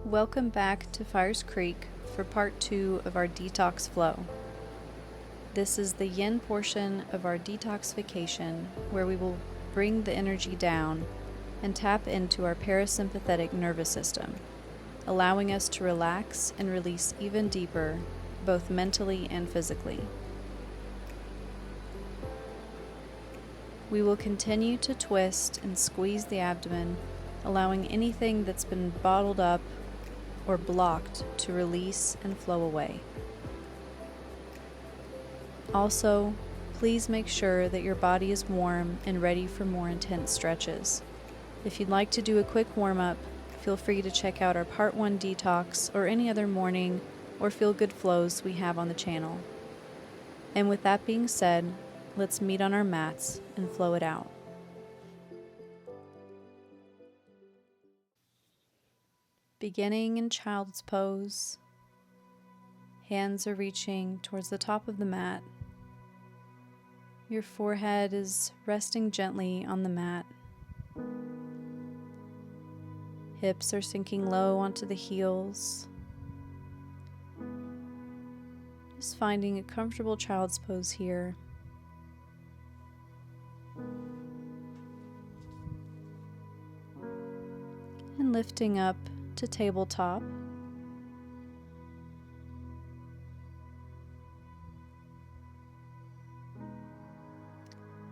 Welcome back to Fires Creek for part 2 of our detox flow. This is the yin portion of our detoxification, where we will bring the energy down and tap into our parasympathetic nervous system, allowing us to relax and release even deeper, both mentally and physically. We will continue to twist and squeeze the abdomen, allowing anything that's been bottled up or blocked to release and flow away. Also, please make sure that your body is warm and ready for more intense stretches. If you'd like to do a quick warm-up, feel free to check out our Part 1 detox or any other morning or feel-good flows we have on the channel. And with that being said, let's meet on our mats and flow it out. Beginning in child's pose, hands are reaching towards the top of the mat. Your forehead is resting gently on the mat. Hips are sinking low onto the heels. Just finding a comfortable child's pose here. And lifting up to tabletop.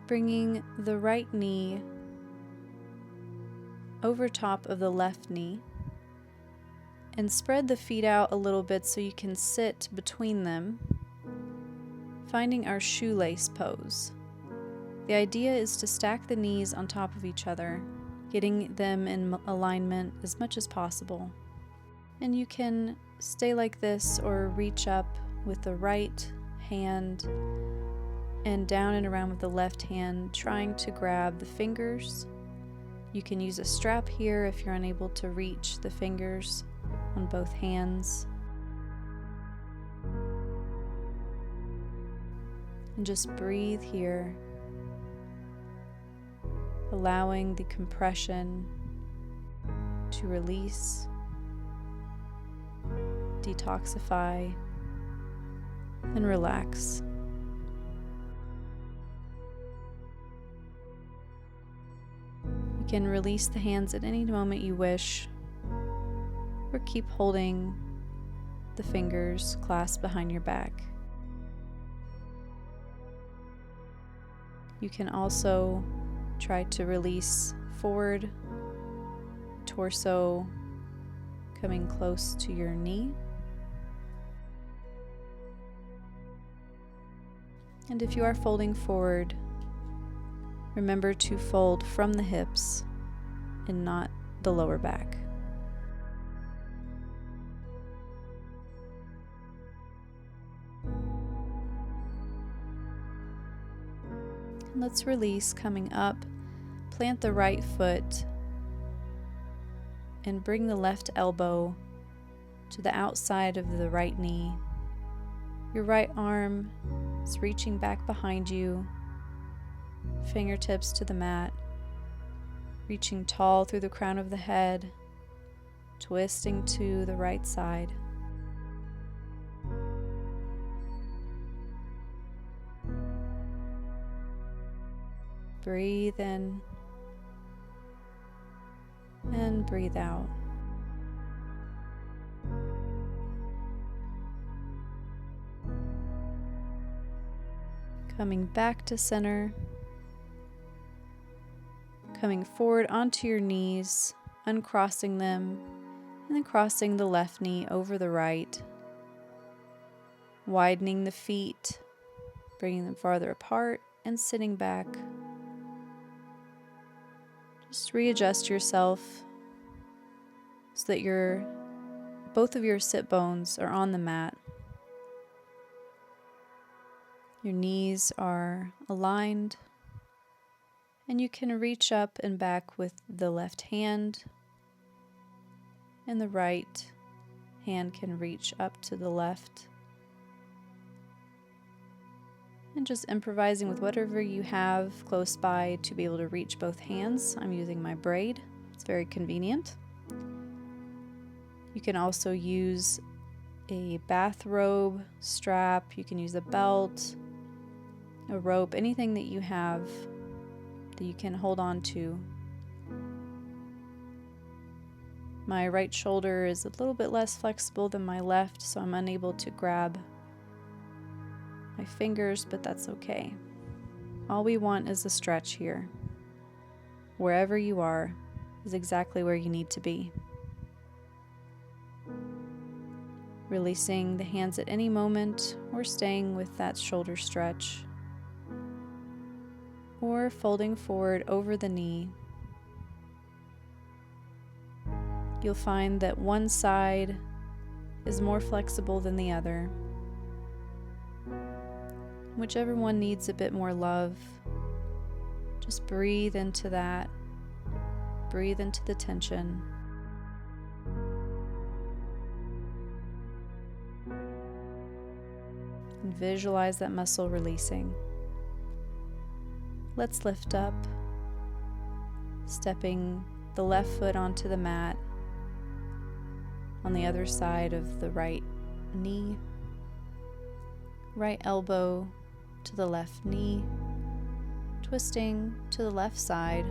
Bringing the right knee over top of the left knee and spread the feet out a little bit so you can sit between them, finding our shoelace pose. The idea is to stack the knees on top of each other, getting them in alignment as much as possible. And you can stay like this or reach up with the right hand and down and around with the left hand, trying to grab the fingers. You can use a strap here if you're unable to reach the fingers on both hands. And just breathe here, allowing the compression to release, detoxify, and relax. You can release the hands at any moment you wish, or keep holding the fingers clasped behind your back. You can also try to release forward, torso coming close to your knee. And if you are folding forward, remember to fold from the hips and not the lower back. And let's release, coming up. Plant the right foot and bring the left elbow to the outside of the right knee. Your right arm is reaching back behind you, fingertips to the mat, reaching tall through the crown of the head, twisting to the right side. Breathe in and breathe out. Coming back to center, coming forward onto your knees, uncrossing them, and then crossing the left knee over the right, widening the feet, bringing them farther apart, and sitting back. Just readjust yourself so that both of your sit bones are on the mat. Your knees are aligned, and you can reach up and back with the left hand, and the right hand can reach up to the left. And just improvising with whatever you have close by to be able to reach both hands. I'm using my braid. It's very convenient. You can also use a bathrobe strap, you can use a belt, a rope, anything that you have that you can hold on to. My right shoulder is a little bit less flexible than my left, so I'm unable to grab my fingers, but that's okay. All we want is a stretch here. Wherever you are is exactly where you need to be. Releasing the hands at any moment, or staying with that shoulder stretch, or folding forward over the knee. You'll find that one side is more flexible than the other. Whichever one needs a bit more love, just breathe into that. Breathe into the tension. And visualize that muscle releasing. Let's lift up, stepping the left foot onto the mat on the other side of the right knee, right elbow to the left knee, twisting to the left side.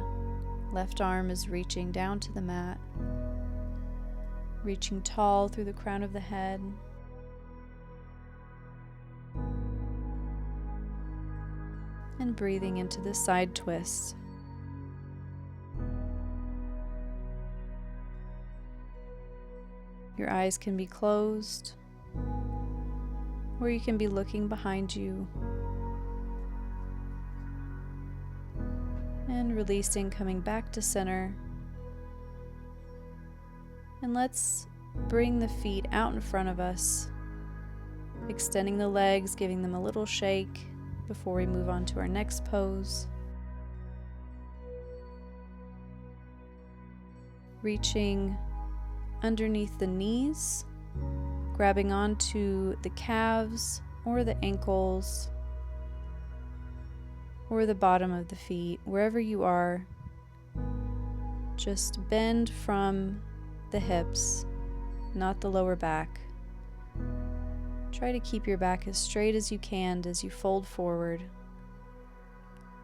Left arm is reaching down to the mat, reaching tall through the crown of the head. And breathing into the side twist. Your eyes can be closed, or you can be looking behind you. And releasing, coming back to center. And let's bring the feet out in front of us, extending the legs, giving them a little shake before we move on to our next pose. Reaching underneath the knees, grabbing onto the calves or the ankles or the bottom of the feet, wherever you are. Just bend from the hips, not the lower back. Try to keep your back as straight as you can as you fold forward,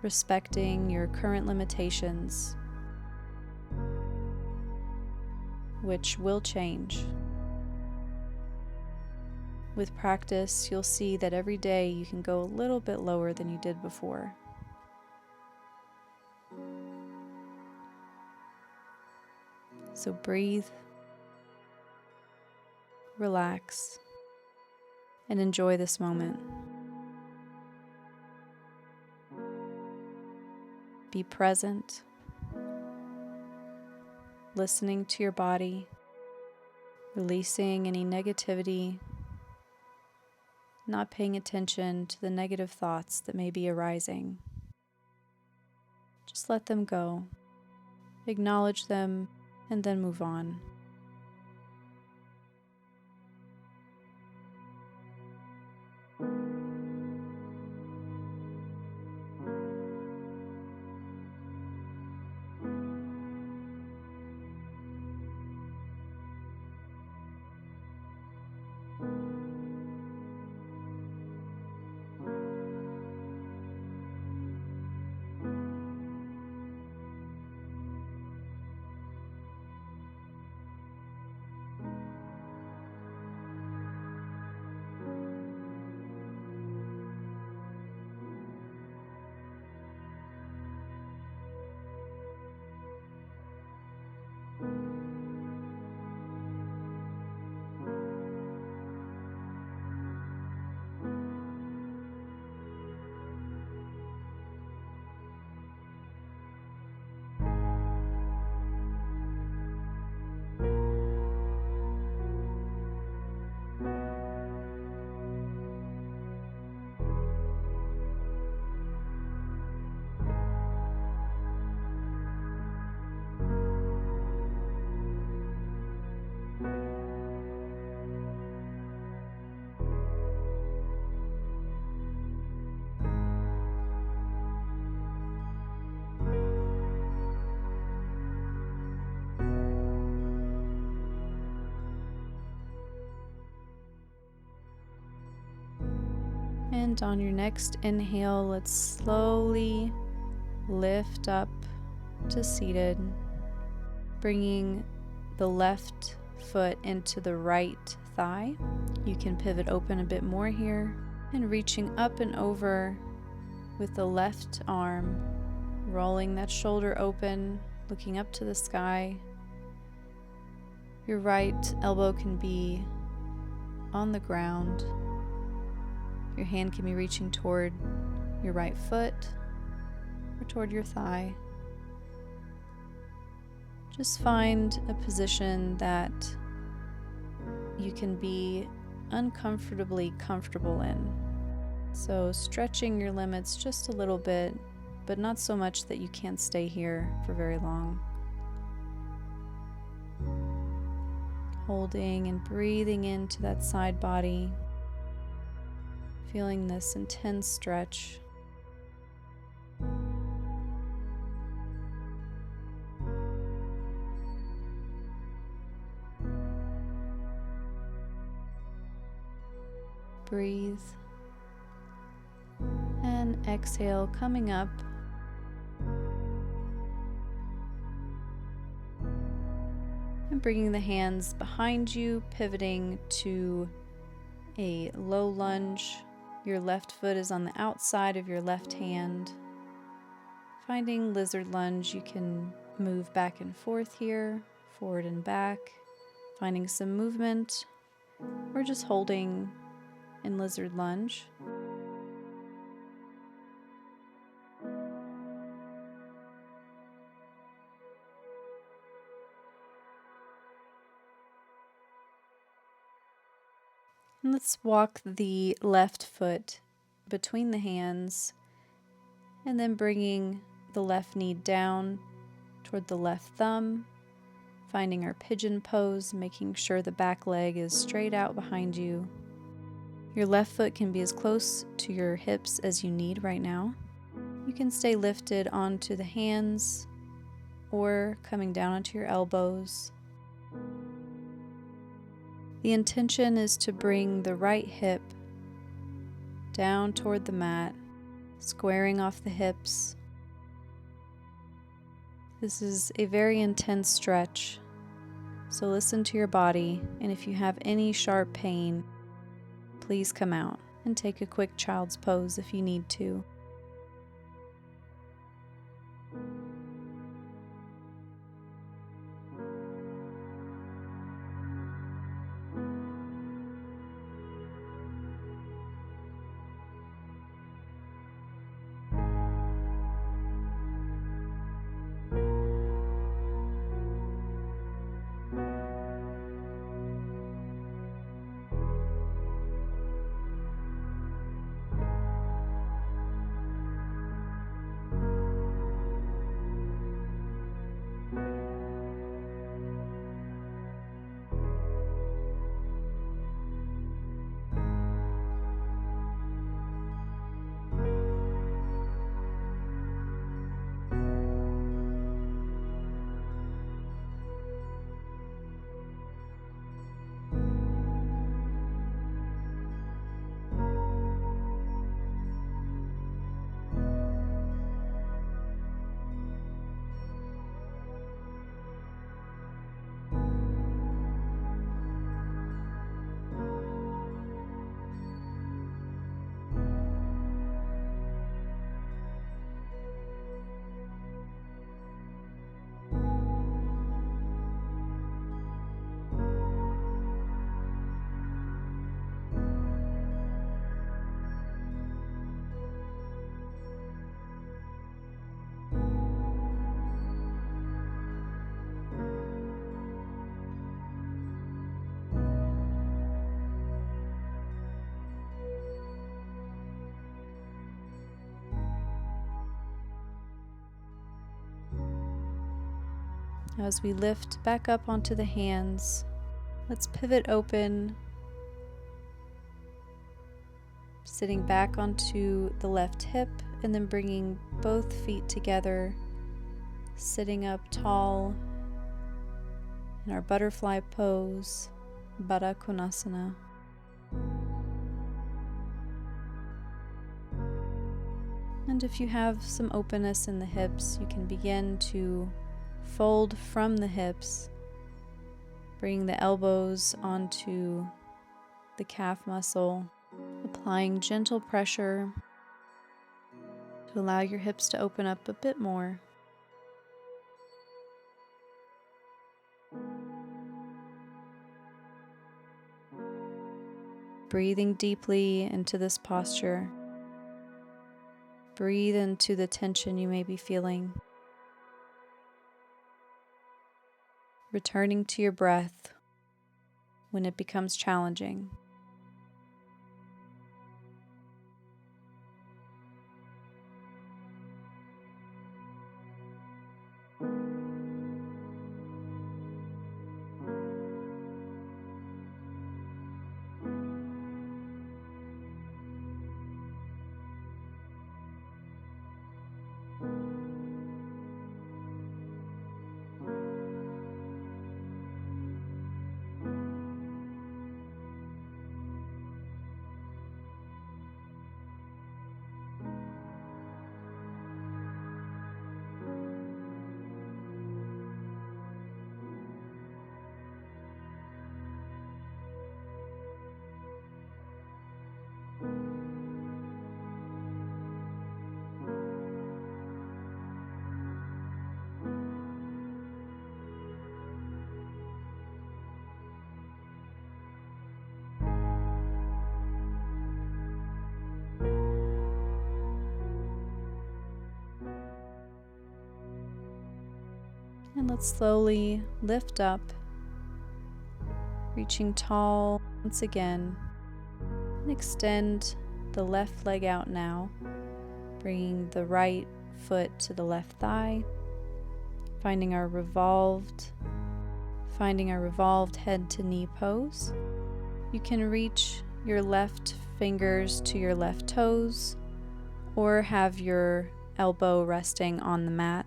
respecting your current limitations, which will change. With practice, you'll see that every day you can go a little bit lower than you did before. So breathe, relax, and enjoy this moment. Be present, listening to your body, releasing any negativity, not paying attention to the negative thoughts that may be arising. Just let them go, acknowledge them, and then move on. And on your next inhale, let's slowly lift up to seated, bringing the left foot into the right thigh. You can pivot open a bit more here and reaching up and over with the left arm, rolling that shoulder open, looking up to the sky. Your right elbow can be on the ground. Your hand can be reaching toward your right foot or toward your thigh. Just find a position that you can be uncomfortably comfortable in. So stretching your limits just a little bit, but not so much that you can't stay here for very long. Holding and breathing into that side body, feeling this intense stretch. Breathe and exhale, coming up. And bringing the hands behind you, pivoting to a low lunge. Your left foot is on the outside of your left hand. Finding lizard lunge, you can move back and forth here, forward and back, finding some movement, or just holding in lizard lunge. And let's walk the left foot between the hands and then bringing the left knee down toward the left thumb, finding our pigeon pose, making sure the back leg is straight out behind you. Your left foot can be as close to your hips as you need right now. You can stay lifted onto the hands or coming down onto your elbows. The intention is to bring the right hip down toward the mat, squaring off the hips. This is a very intense stretch, so listen to your body, and if you have any sharp pain, please come out and take a quick child's pose if you need to. As we lift back up onto the hands, let's pivot open, sitting back onto the left hip and then bringing both feet together, sitting up tall in our butterfly pose, Baddha Konasana. And if you have some openness in the hips, you can begin to fold from the hips, bringing the elbows onto the calf muscle, applying gentle pressure to allow your hips to open up a bit more. Breathing deeply into this posture. Breathe into the tension you may be feeling. Returning to your breath when it becomes challenging. And let's slowly lift up, reaching tall once again. And extend the left leg out now, bringing the right foot to the left thigh, finding our revolved head to knee pose. You can reach your left fingers to your left toes or have your elbow resting on the mat.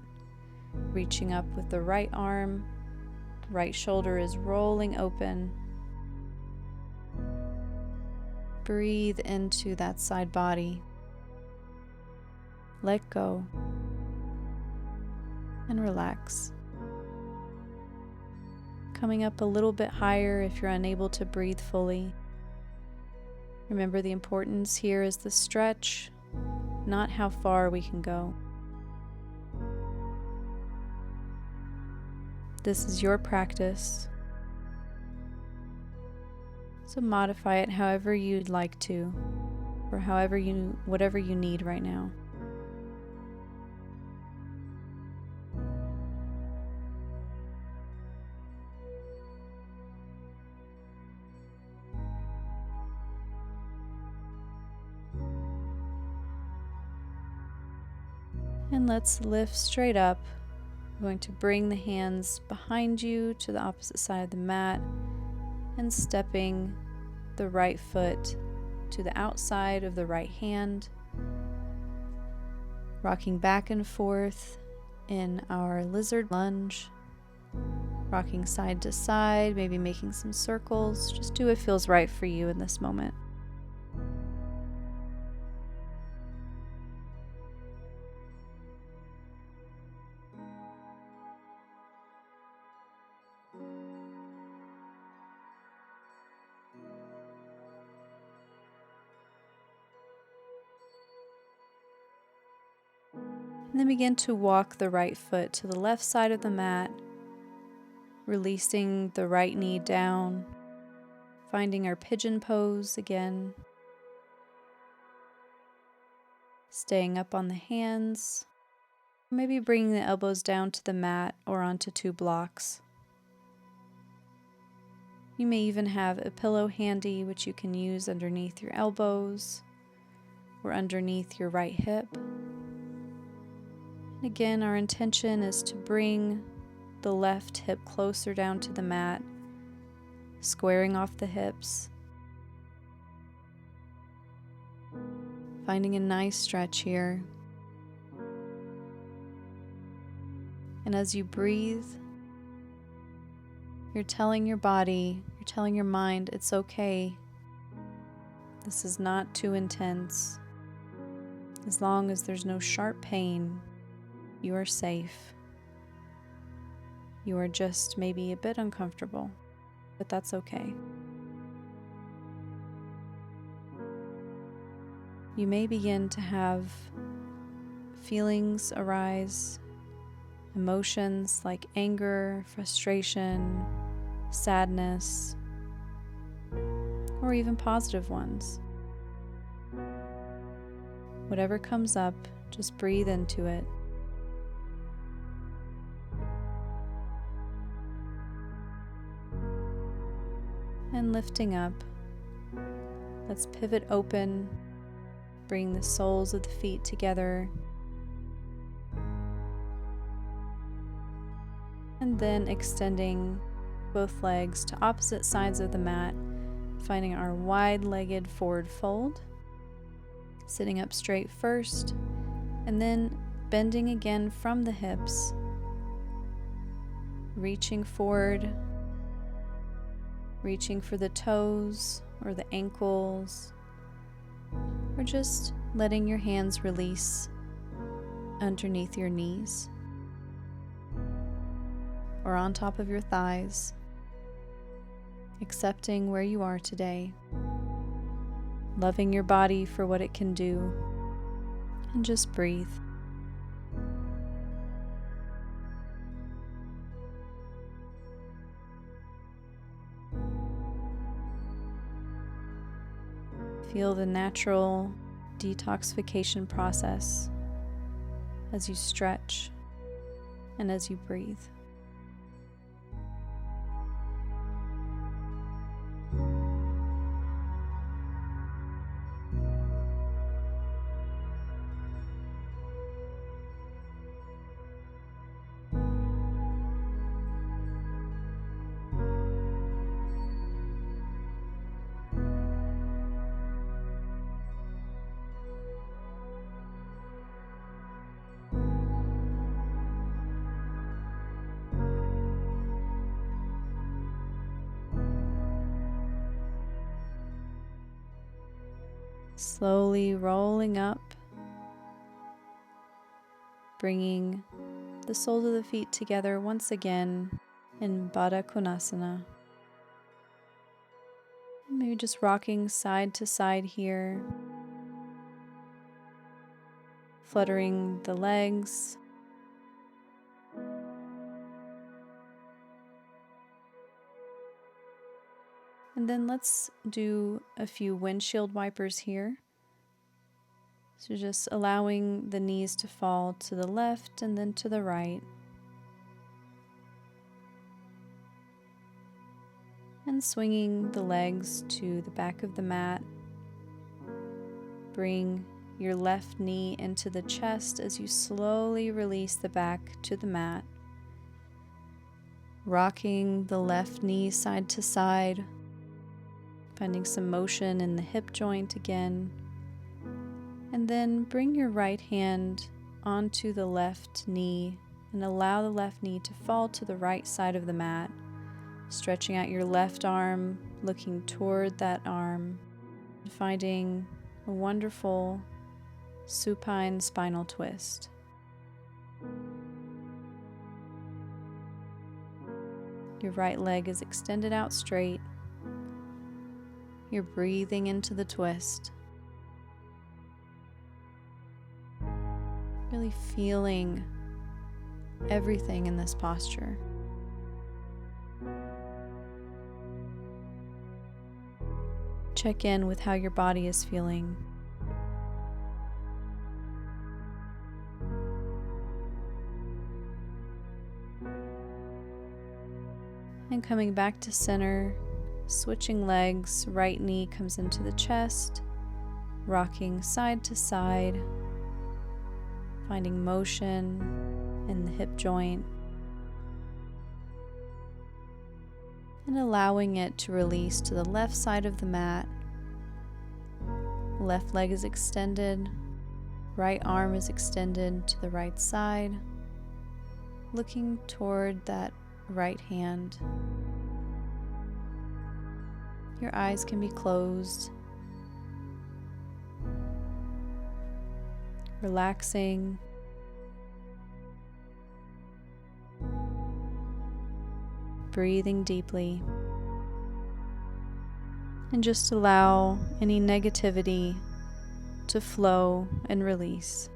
Reaching up with the right arm, right shoulder is rolling open. Breathe into that side body. Let go and relax. Coming up a little bit higher if you're unable to breathe fully. Remember, the importance here is the stretch, not how far we can go. This is your practice, so modify it however you'd like to, or whatever you need right now. And let's lift straight up. I'm going to bring the hands behind you to the opposite side of the mat and stepping the right foot to the outside of the right hand, rocking back and forth in our lizard lunge, rocking side to side, maybe making some circles. Just do what feels right for you in this moment. And then begin to walk the right foot to the left side of the mat, releasing the right knee down, finding our pigeon pose again, staying up on the hands, maybe bringing the elbows down to the mat or onto 2 blocks. You may even have a pillow handy, which you can use underneath your elbows or underneath your right hip. Again, our intention is to bring the left hip closer down to the mat, squaring off the hips, finding a nice stretch here. And as you breathe, you're telling your body, you're telling your mind, it's okay. This is not too intense. As long as there's no sharp pain, you are safe. You are just maybe a bit uncomfortable, but that's okay. You may begin to have feelings arise, emotions like anger, frustration, sadness, or even positive ones. Whatever comes up, just breathe into it. And lifting up, let's pivot open, bring the soles of the feet together, and then extending both legs to opposite sides of the mat, finding our wide-legged forward fold, sitting up straight first, and then bending again from the hips, reaching forward, reaching for the toes or the ankles, or just letting your hands release underneath your knees or on top of your thighs, accepting where you are today, loving your body for what it can do, and just breathe. Feel the natural detoxification process as you stretch and as you breathe. Slowly rolling up, bringing the soles of the feet together once again in Baddha Konasana. Maybe just rocking side to side here, fluttering the legs. And then let's do a few windshield wipers here. So just allowing the knees to fall to the left and then to the right. And swinging the legs to the back of the mat. Bring your left knee into the chest as you slowly release the back to the mat. Rocking the left knee side to side. Finding some motion in the hip joint again. And then bring your right hand onto the left knee and allow the left knee to fall to the right side of the mat. Stretching out your left arm, looking toward that arm, and finding a wonderful supine spinal twist. Your right leg is extended out straight. You're breathing into the twist. Really feeling everything in this posture. Check in with how your body is feeling. And coming back to center, switching legs, right knee comes into the chest, rocking side to side, finding motion in the hip joint, and allowing it to release to the left side of the mat. Left leg is extended, right arm is extended to the right side, looking toward that right hand. Your eyes can be closed. relaxing, breathing deeply, and just allow any negativity to flow and release.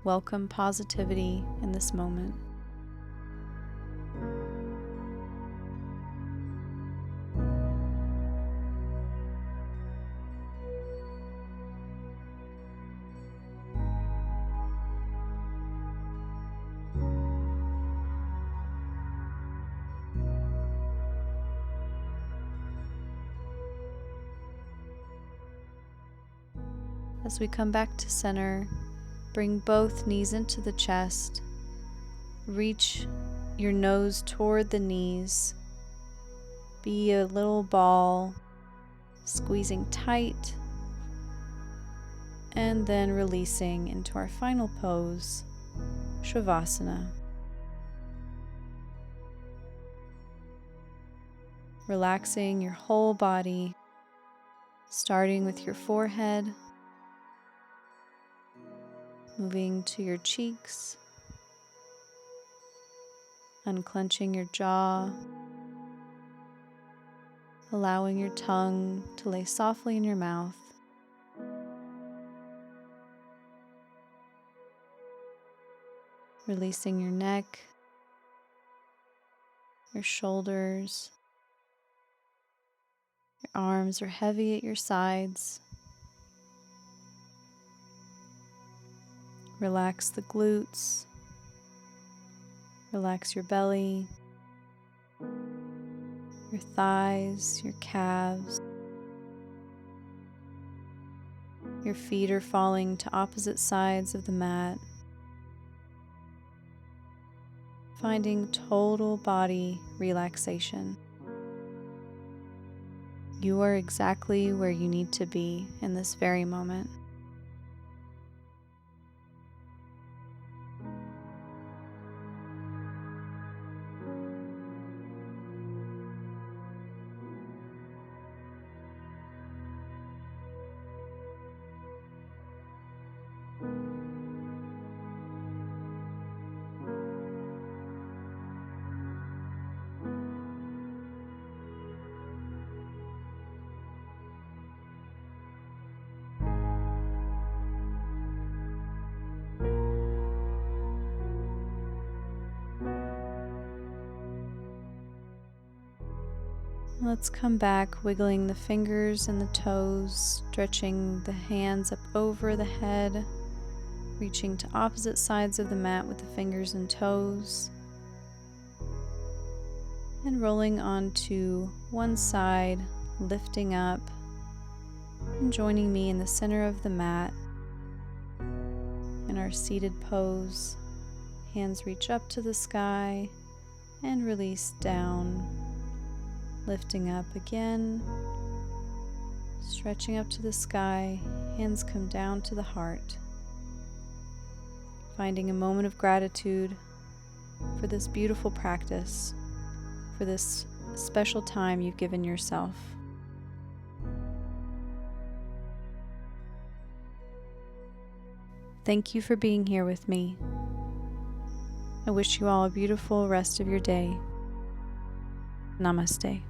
Welcome positivity in this moment. As we come back to center, bring both knees into the chest. Reach your nose toward the knees. Be a little ball, squeezing tight, and then releasing into our final pose, Shavasana. Relaxing your whole body, starting with your forehead, moving to your cheeks, unclenching your jaw, allowing your tongue to lay softly in your mouth, releasing your neck, your shoulders. Your arms are heavy at your sides. Relax the glutes. Relax your belly, your thighs, your calves. Your feet are falling to opposite sides of the mat. Finding total body relaxation. You are exactly where you need to be in this very moment. Let's come back, wiggling the fingers and the toes, stretching the hands up over the head, reaching to opposite sides of the mat with the fingers and toes, and rolling onto one side, lifting up, and joining me in the center of the mat in our seated pose. Hands reach up to the sky and release down. Lifting up again, stretching up to the sky, hands come down to the heart. Finding a moment of gratitude for this beautiful practice, for this special time you've given yourself. Thank you for being here with me. I wish you all a beautiful rest of your day. Namaste.